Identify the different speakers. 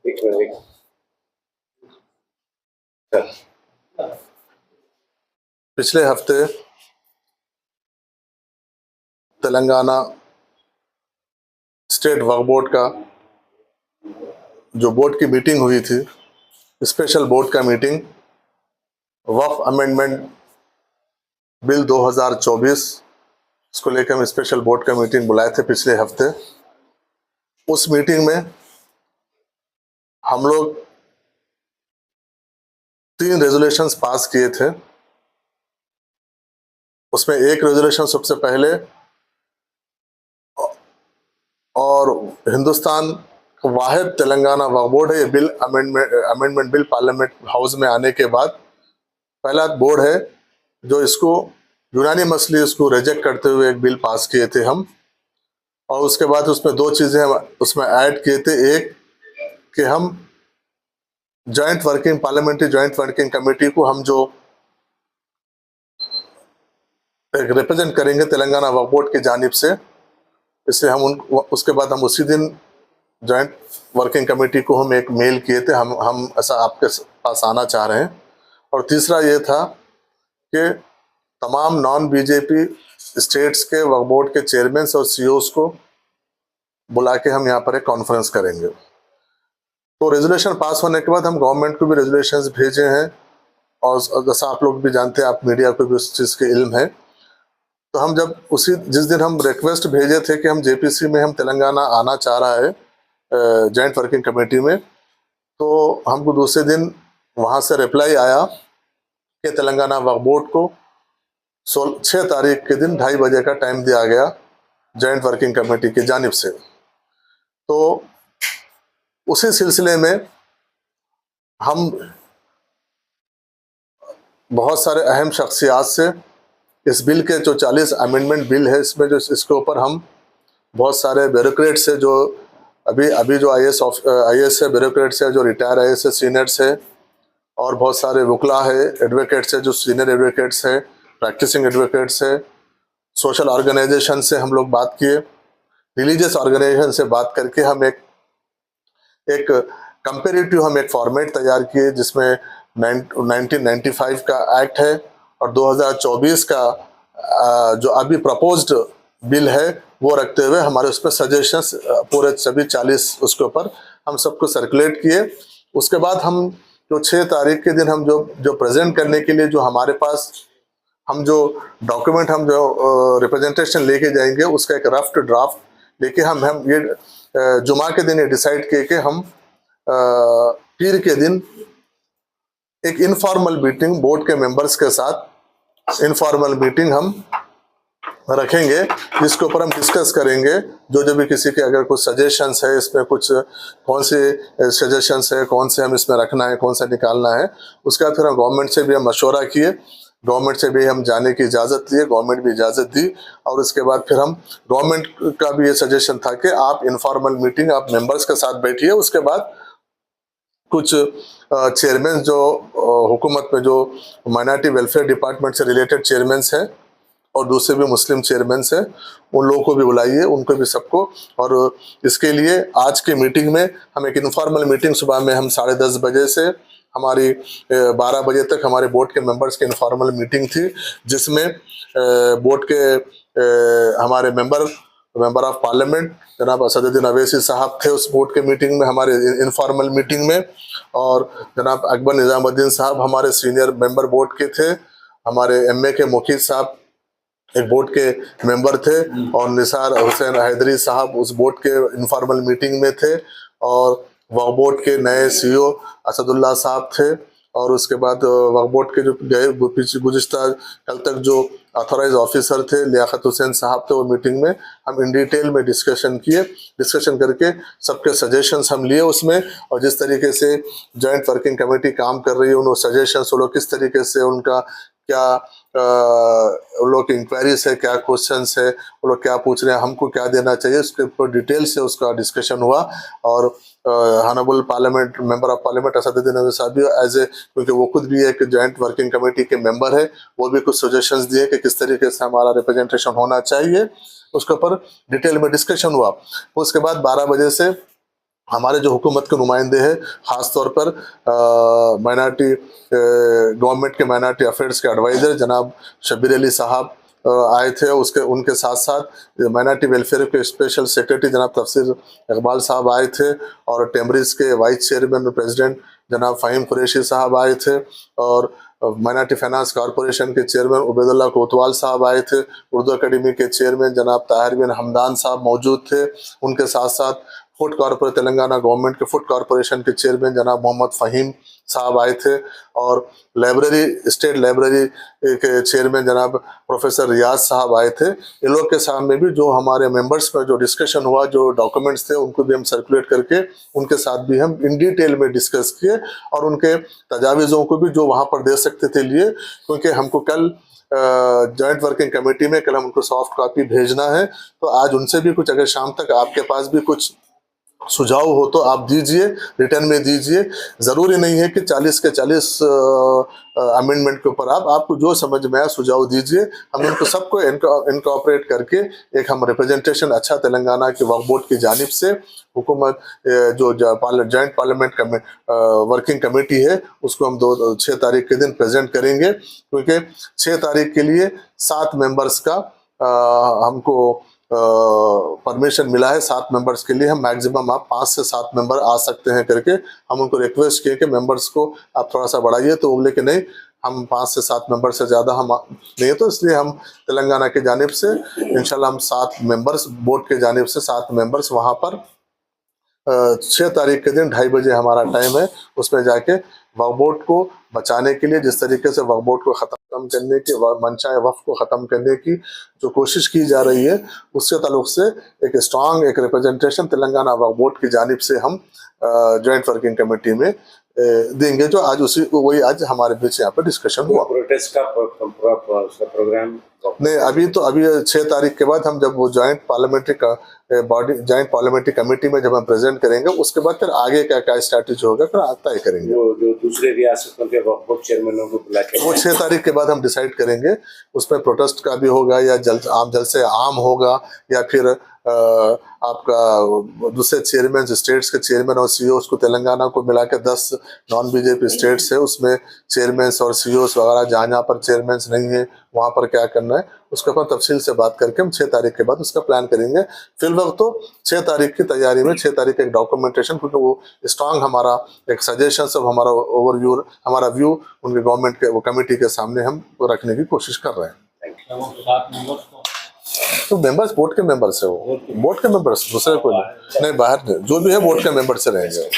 Speaker 1: एक मिनट। पिछले हफ्ते तेलंगाना स्टेट वक्फ बोर्ड का जो बोर्ड की मीटिंग हुई थी, स्पेशल बोर्ड का मीटिंग, वक्फ अमेंडमेंट बिल 2024 इसको लेकर हम स्पेशल बोर्ड का मीटिंग बुलाए थे पिछले हफ्ते। उस मीटिंग में हम लोग 3 रेजोल्यूशंस पास किए थे। उसमें एक रेजोल्यूशन सबसे पहले, और हिंदुस्तान का वाहिद तेलंगाना वक्फ बोर्ड है, ये bill amendment bill parliament house में आने के बाद पहला बोर्ड है जो इसको यूनानिमसली इसको रिजेक्ट करते हुए एक बिल पास किए थे हम। और उसके बाद उसमें 2 चीज़ें हम उसमें ऐड किए थे। एक कि हम पार्लियामेंट्री जॉइंट वर्किंग कमेटी को हम जो एक रिप्रेजेंट करेंगे तेलंगाना वक्फ बोर्ड की जानिब से, इसलिए हम उसके बाद हम उसी दिन जॉइंट वर्किंग कमेटी को हम एक मेल किए थे, हम ऐसा आपके पास आना चाह रहे हैं। और तीसरा ये था कि तमाम नॉन बीजेपी स्टेट्स के वक्फ बोर्ड के चेयरमैन और सीईओज को बुला के हम यहाँ पर एक कॉन्फ्रेंस करेंगे। तो रेजोल्यूशन पास होने के बाद हम गवर्नमेंट को भी रेजोल्यूशंस भेजे हैं, और जैसा आप लोग भी जानते हैं, आप मीडिया को भी उस चीज़ के इल्म है। तो हम जब जिस दिन हम रिक्वेस्ट भेजे थे कि हम जेपीसी में हम तेलंगाना आना चाह रहा है जॉइंट वर्किंग कमेटी में, तो हमको दूसरे दिन वहाँ से रिप्लाई आया कि तेलंगाना वक्फ बोर्ड को 6 तारीख के दिन 2:30 बजे का टाइम दिया गया जॉइंट वर्किंग कमेटी की जानिब से। तो उसी सिलसिले में हम बहुत सारे अहम शख्सियात से इस बिल के जो 40 अमेंडमेंट बिल है, इसमें जो इसके ऊपर हम बहुत सारे ब्यूरोक्रेट्स है जो अभी जो आईएएस है, ब्यूरोक्रेट्स है जो रिटायर आईएएस है, सीनियर्स है, और बहुत सारे वकला है, एडवोकेट्स है जो सीनियर एडवोकेट्स है, प्रैक्टिसिंग एडवोकेट्स है, सोशल ऑर्गेनाइजेशन से हम लोग बात किए, रिलीजियस ऑर्गेनाइजेशन से बात करके हम एक कंपेरेटिव हम एक फॉर्मेट तैयार किए जिसमें 1995 का एक्ट है और 2024 का जो अभी प्रपोज्ड बिल है वो रखते हुए हमारे उस पर सजेशंस पूरे सभी 40 उसके ऊपर हम सबको सर्कुलेट किए। उसके बाद हम जो 6 तारीख के दिन हम जो प्रेजेंट करने के लिए जो हमारे पास हम जो डॉक्यूमेंट हम जो रिप्रेजेंटेशन लेके जाएंगे, उसका एक रफ ड्राफ्ट लेके हम ये जुमा के दिन ये डिसाइड किए कि हम पीर के दिन एक इनफॉर्मल मीटिंग बोर्ड के मेंबर्स के साथ इनफॉर्मल मीटिंग हम रखेंगे, जिसके ऊपर हम डिस्कस करेंगे जो भी किसी के अगर कुछ सजेशंस है, इसमें कुछ कौन से सजेशंस है, कौन से हम इसमें रखना है, कौन सा निकालना है। उसके बाद फिर हम गवर्नमेंट से भी हम मशवरा किए, गवर्नमेंट से भी हम जाने की इजाज़त लिए, गवर्नमेंट भी इजाज़त दी। और उसके बाद फिर हम गवर्नमेंट का भी ये सजेशन था कि आप इनफॉर्मल मीटिंग आप मेंबर्स के साथ बैठिए। उसके बाद कुछ चेयरमैन जो हुकूमत में जो माइनॉरिटी वेलफेयर डिपार्टमेंट से रिलेटेड चेयरमैन हैं और दूसरे भी मुस्लिम चेयरमैन हैं, उन लोगों को भी बुलाइए, उनको भी सबको। और इसके लिए आज की मीटिंग में हम एक इनफॉर्मल मीटिंग सुबह में हम 10:30 बजे से हमारी 12 बजे तक हमारे बोर्ड के मेंबर्स की इनफॉर्मल मीटिंग थी, जिसमें बोर्ड के हमारे मेंबर ऑफ पार्लियामेंट जनाब असदुद्दीन अवैसी साहब थे उस बोर्ड के मीटिंग में, हमारे इनफॉर्मल मीटिंग में। और जनाब अकबर निज़ामुद्दीन साहब हमारे सीनियर मेंबर बोर्ड के थे, हमारे एमए के मुखीद साहब एक बोर्ड के मेंबर थे, और निसार हुसैन हैदरी साहब उस बोर्ड के इनफॉर्मल मीटिंग में थे, और वक्फ बोर्ड के नए सीईओ असदुल्ला साहब थे। और उसके बाद वक्फ बोर्ड के जो गए गुज़िश्ता कल तक जो अथॉराइज ऑफिसर थे लियाकत हुसैन साहब थे, वो मीटिंग में हम इन डिटेल में डिस्कशन किए। डिस्कशन करके सबके सजेशंस हम लिए उसमें, और जिस तरीके से जॉइंट वर्किंग कमेटी काम कर रही है, उन सजेशंस वो लोग किस तरीके से उनका क्या उन लोग की इंक्वायरीज है, क्या क्वेश्चंस है, वो लोग क्या पूछ रहे हैं, हमको क्या देना चाहिए, उसके ऊपर डिटेल से उसका डिस्कशन हुआ। और honourable parliament member of parliament Asaduddin Owaisi साहब भी क्योंकि वो खुद भी एक जॉइंट वर्किंग कमेटी के मेंबर है, वो भी कुछ सजेशंस दिए कि किस तरीके से हमारा रिप्रेजेंटेशन होना चाहिए, उसके ऊपर डिटेल में डिस्कशन हुआ। उसके बाद 12 बजे से हमारे जो हुकूमत के नुमाइंदे हैं, ख़ास तौर पर माइनॉरिटी गवर्नमेंट के माइनॉरिटी अफेयर्स के एडवाइज़र जनाब शब्बीर अली साहब आए थे। उनके साथ साथ माइनॉरिटी वेलफेयर के स्पेशल सेक्रेटरी जनाब तफसीर इकबाल साहब आए थे, और टेम्ब्रिज के वाइस चेयरमैन और प्रेसिडेंट जनाब फ़हीम कुरैशी साहब आए थे, और माइनॉरिटी फाइनेंस कॉरपोरेशन के चेयरमैन उबैदुल्लाह कोतवाल साहब आए थे। उर्दू अकेडमी के चेयरमैन जनाब ताहिर बिन हमदान साहब मौजूद थे। उनके साथ साथ फूड कॉरपोरेशन तेलंगाना गवर्नमेंट के फूड कॉरपोरेशन के चेयरमैन जनाब मोहम्मद फ़हीम साहब आए थे, और लाइब्रेरी स्टेट लाइब्रेरी के चेयरमैन जनाब प्रोफेसर रियाज साहब आए थे। इन लोग के सामने भी जो हमारे मेंबर्स में जो डिस्कशन हुआ, जो डॉक्यूमेंट्स थे, उनको भी हम सर्कुलेट करके उनके साथ भी हम इन डिटेल में डिस्कस किए, और उनके तजावीज़ों को भी जो वहाँ पर दे सकते थे लिए, क्योंकि हमको कल जॉइंट वर्किंग कमेटी में कल हम उनको सॉफ्ट कॉपी भेजना है। तो आज उनसे भी कुछ, अगर शाम तक आपके पास भी कुछ सुझाव हो तो आप दीजिए, रिटर्न में दीजिए। ज़रूरी नहीं है कि 40 के 40 अमेंडमेंट के ऊपर आपको जो समझ में आया सुझाव दीजिए। हम उनको सबको इनकॉर्पोरेट करके एक हम रिप्रेजेंटेशन अच्छा तेलंगाना के वक्फ बोर्ड की जानिब से हुकूमत जो जॉइंट पार्लियामेंट वर्किंग कमेटी है उसको हम 6 तारीख के दिन प्रेजेंट करेंगे, क्योंकि 6 तारीख के लिए 7 मेंबर्स का हमको परमिशन मिला है। 7 मेंबर्स के लिए हम मैक्सिमम आप 5 से 7 मेंबर आ सकते हैं करके हम उनको रिक्वेस्ट किए कि मेंबर्स को आप थोड़ा सा बढ़ाइए, तो बोले कि नहीं, हम 5 से 7 मेंबर से ज़्यादा हम नहीं, तो इसलिए हम तेलंगाना की जानिब से इंशाल्लाह हम 7 मेंबर्स, बोर्ड के जानिब से 7 मेंबर्स वहाँ पर 6 तारीख के दिन 2:30 बजे हमारा टाइम है, उसमें जाके वक्फ बोर्ड को बचाने के लिए, जिस तरीके से वक्फ बोर्ड को ख़त्म करने की, मंशा वक्फ को ख़त्म करने की जो कोशिश की जा रही है, उससे ताल्लुक़ से एक स्ट्रांग एक रिप्रेजेंटेशन तेलंगाना वक्फ बोर्ड की जानिब से हम जॉइंट वर्किंग कमेटी में देंगे, जो आज वही आज हमारे बीच यहाँ पर डिस्कशन हुआ।
Speaker 2: प्रोटेस्ट का प्रोग्राम
Speaker 1: नहीं, अभी 6 तारीख के बाद हम जब वो जॉइंट पार्लियामेंट्री कमेटी में जब हम प्रेजेंट करेंगे, उसके बाद फिर आगे क्या क्या स्ट्रैटेजी होगा फिर तय करेंगे।
Speaker 2: वो जो दूसरे रियासतों के वक्फ बोर्ड चेयरमैनों को बुला के
Speaker 1: वो 6 तारीख के बाद हम डिसाइड करेंगे, उसमें प्रोटेस्ट का भी होगा या जलसे आम होगा, या फिर आपका दूसरे चेयरमैन, स्टेट्स के चेयरमैन और सीईओस को तेलंगाना को मिला के 10 नॉन बीजेपी स्टेट्स है, उसमें चेयरमैन्स और सीईओस वगैरह जहाँ पर चेयरमैन्स नहीं है वहाँ पर क्या करना है, उसके ऊपर तफसील से बात करके हम 6 तारीख के बाद उसका प्लान करेंगे। फिल वक्त तो 6 तारीख की तैयारी में 6 तारीख एक डॉक्यूमेंटेशन, क्योंकि वो स्ट्रांग हमारा एक सजेशन सब हमारा ओवरव्यू, हमारा व्यू उनके गवर्नमेंट के वो कमेटी के सामने हम रखने की कोशिश कर रहे हैं। तो मेंबर्स बोर्ड के मेंबर्स है, वो बोर्ड के मेंबर्स, दूसरे कोई नहीं, बाहर जो भी है बोर्ड के मेंबर से रहेंगे।